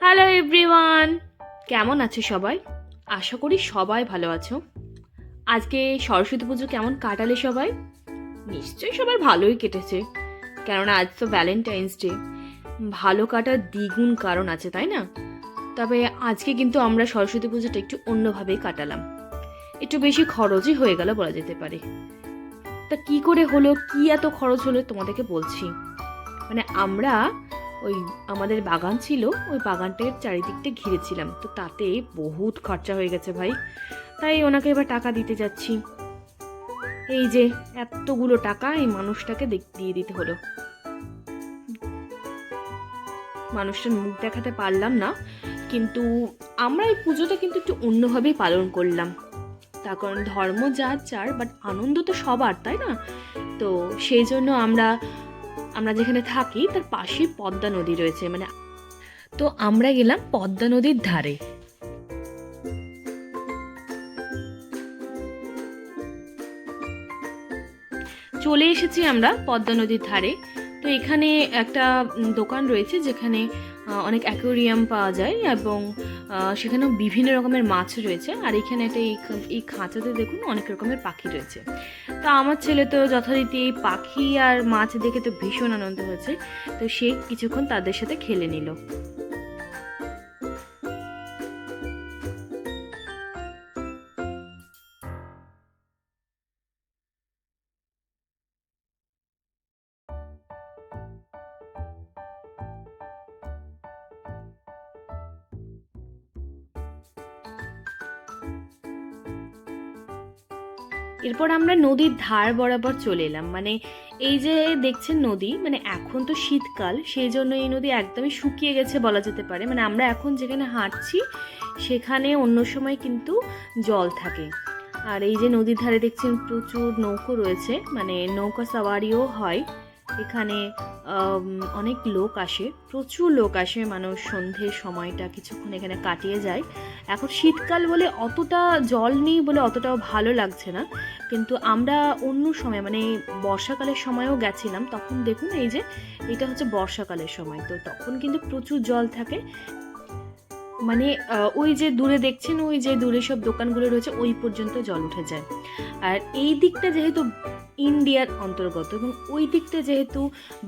Hello everyone, কেমন আছো সবাই? আশা করি সবাই ভালো আছো। আজকে সরস্বতী পুজো কেমন কাটালে সবাই? নিশ্চয়ই সবার ভালোই কেটেছে, কেননা আজ তো ভ্যালেন্টাইন্স ডে। ভালো কাটার দ্বিগুণ কারণ আছে, তাই না? তবে আজকে কিন্তু আমরা সরস্বতী পুজোটা একটু অন্যভাবেই কাটালাম। একটু বেশি খরচই হয়ে গেল বলা যেতে পারে। তা কি করে হলো, কি এত খরচ হলো তোমাদেরকে বলছি। আমরা ওই আমাদের বাগান ছিল, ওই বাগানটার চারিদিকটা ঘিরেছিলাম, তো তাতে বহুত খরচা হয়ে গেছে ভাই। তাই ওনাকে এবার টাকা দিতে যাচ্ছি। এই যে এতগুলো টাকা এই মানুষটাকে দিয়ে দিতে হলো। মানুষটার মুখ দেখাতে পারলাম না, কিন্তু আমরা এই পুজোটা কিন্তু একটু অন্যভাবেই পালন করলাম। তার কারণ ধর্ম যার যার, বাট আনন্দ তো সবার, তাই না? তো সেই জন্য আমরা আমরা যেখানে থাকি তার পাশে পদ্মা নদী রয়েছে, তো আমরা গেলাম পদ্মা নদীর ধারে। চলে এসেছি আমরা পদ্মা নদীর ধারে। তো এখানে একটা দোকান রয়েছে যেখানে অনেক অ্যাকোরিয়াম পাওয়া যায়, এবং সেখানেও বিভিন্ন রকমের মাছ রয়েছে। আর এখানে একটা এই খাঁচাতে দেখুন অনেক রকমের পাখি রয়েছে। তো আমার ছেলে তো যথারীতি এই পাখি আর মাছ দেখে তো ভীষণ আনন্দ হয়েছে, তো সে কিছুক্ষণ তাদের সাথে খেলে নিল। এরপর আমরা নদীর ধার বরাবর চলে এলাম। এই যে দেখছেন নদী, এখন তো শীতকাল, সেই জন্য এই নদী একদমই শুকিয়ে গেছে বলা যেতে পারে। আমরা এখন যেখানে হাঁটছি সেখানে অন্য সময় কিন্তু জল থাকে। আর এই যে নদীর ধারে দেখছেন প্রচুর নৌকো রয়েছে, নৌকা সাওয়ারিও হয় এখানে। অনেক লোক আসে, প্রচুর লোক আসে, মানুষ সন্ধ্যের সময়টা কিছুক্ষণ এখানে কাটিয়ে যায়। এখন শীতকাল বলে অতটা জল নেই বলে অতটাও ভালো লাগছে না, কিন্তু আমরা অন্য সময় বর্ষাকালের সময়ও গেছিলাম। তখন দেখুন এই যে এটা হচ্ছে বর্ষাকালের সময়, তো তখন কিন্তু প্রচুর জল থাকে। ওই যে দূরে দেখছেন, ওই যে দূরে সব দোকানগুলো রয়েছে ওই পর্যন্ত জল উঠে যায়। আর এই দিকটা যেহেতু ইন্ডিয়ার অন্তর্গত এবং ওই দিকটা যেহেতু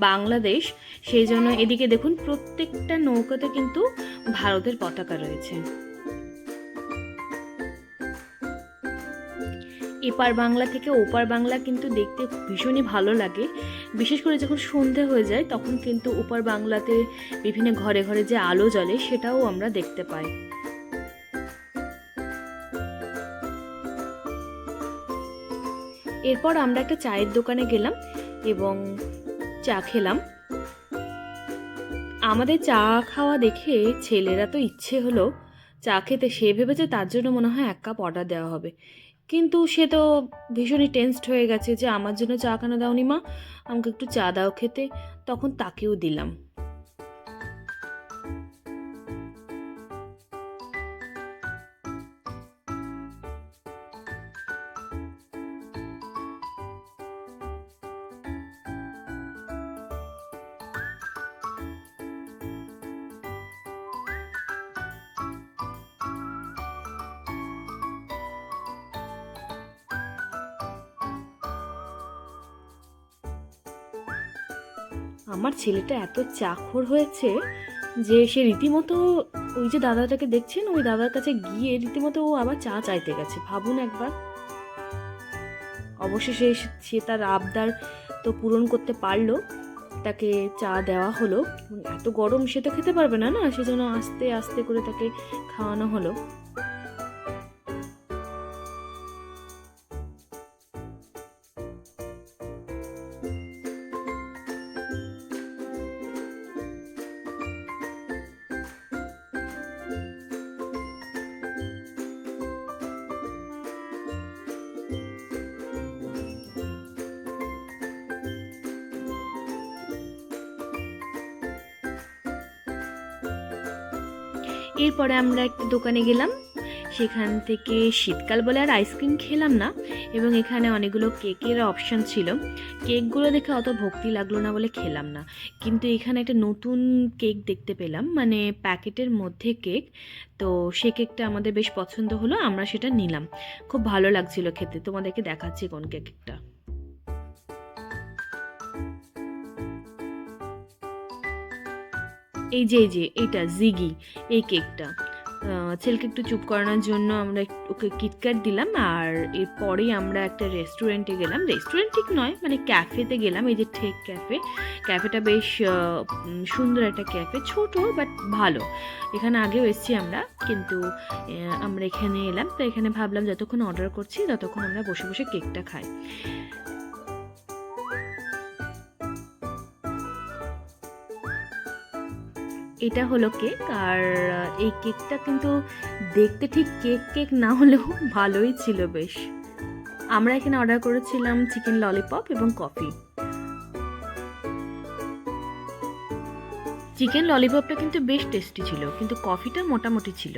বাংলাদেশ, সেই জন্য এদিকে দেখুন প্রত্যেকটা নৌকাতে কিন্তু ভারতের পতাকা রয়েছে। এপার বাংলা থেকে ওপার বাংলা কিন্তু দেখতে ভীষণই ভালো লাগে। বিশেষ করে যখন সন্ধে হয়ে যায় তখন কিন্তু ওপার বাংলাতে বিভিন্ন ঘরে ঘরে যে আলো জ্বলে সেটাও আমরা দেখতে পাই। এরপর আমরা একটা চায়ের দোকানে গেলাম এবং চা খেলাম। আমাদের চা খাওয়া দেখে ছেলেরা তো ইচ্ছে হলো চা খেতে, সে ভেবেছে তার জন্য মনে হয় 1 কাপ অর্ডার দেওয়া হবে। কিন্তু সে তো ভীষণই টেনসড হয়ে গেছে যে আমার জন্য চা কেন দাওনি মা, আমাকে একটু চা দাও খেতে। তখন তাকেও দিলাম। আমার ছেলেটা এত চাখর হয়েছে যে সে রীতিমতো ওই যে দাদাটাকে দেখছেন, ওই দাদার কাছে গিয়ে রীতিমতো ও আবার চা চাইতে গেছে। ভাবুন একবার। অবশেষে সে তার আবদার তো পূরণ করতে পারলো, তাকে চা দেওয়া হলো। এত গরম সে তো খেতে পারবে না, সেজন্য আস্তে আস্তে করে তাকে খাওয়ানো হলো। এরপরে আমরা একটা দোকানে গেলাম, সেখান থেকে শীতকাল বলে আর আইসক্রিম খেলাম না, এবং এখানে অনেকগুলো কেকের অপশান ছিল। কেকগুলো দেখে অত ভক্তি লাগলো না বলে খেলাম না, কিন্তু এখানে একটা নতুন কেক দেখতে পেলাম, মানে প্যাকেটের মধ্যে কেক। তো সে কেকটা আমাদের বেশ পছন্দ হলো, আমরা সেটা নিলাম। খুব ভালো লাগছিল খেতে, তোমাদেরকে দেখাচ্ছি কোন কেকটা। এই যে এইটা জিগি, এই কেকটা। ছেলেকে একটু চুপ করানোর জন্য আমরা ওকে কিটক্যাট দিলাম, আর এরপরেই আমরা একটা রেস্টুরেন্টে গেলাম। রেস্টুরেন্ট ঠিক নয়, মানে ক্যাফেতে গেলাম। এই যে ঠেক ক্যাফে, ক্যাফেটা বেশ সুন্দর একটা ক্যাফে, ছোট বাট ভালো। এখানে আগেও এসেছি আমরা, কিন্তু আমরা এখানে এলাম, তো এখানে ভাবলাম যতক্ষণ অর্ডার করছি ততক্ষণ আমরা বসে বসে কেকটা খাই। এটা হলো কেক, আর এই কেকটা কিন্তু দেখতে ঠিক কেক কেক না হলেও ভালোই ছিল বেশ। আমরা এখানে অর্ডার করেছিলাম চিকেন ললিপপ এবং কফি। চিকেন ললিপপটা কিন্তু বেশ টেস্টি ছিল, কিন্তু কফিটা মোটামুটি ছিল।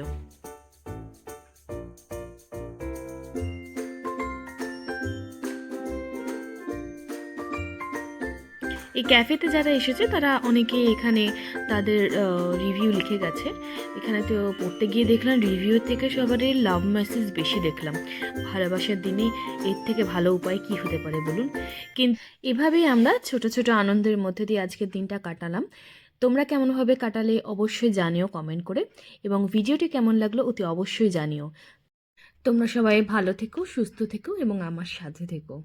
এই ক্যাফেতে যারা এসেছে তারা অনেকে এখানে তাদের রিভিউ লিখে গেছে। এখানে তো পড়তে গিয়ে দেখলাম রিভিউ থেকে সবারই লাভ মেসেজ বেশি দেখলাম। ভালোবাসার দিনে এর থেকে ভালো উপায় কি হতে পারে বলুন। কিন্তু এভাবেই আমরা ছোট ছোট আনন্দের মধ্যে দিয়ে আজকের দিনটা কাটালাম। তোমরা কেমনভাবে কাটালে অবশ্যই জানিও কমেন্ট করে, এবং ভিডিওটি কেমন লাগলো অতি অবশ্যই জানিও। তোমরা সবাই ভালো থেকো, সুস্থ থেকো এবং আমার সাথে থেকো।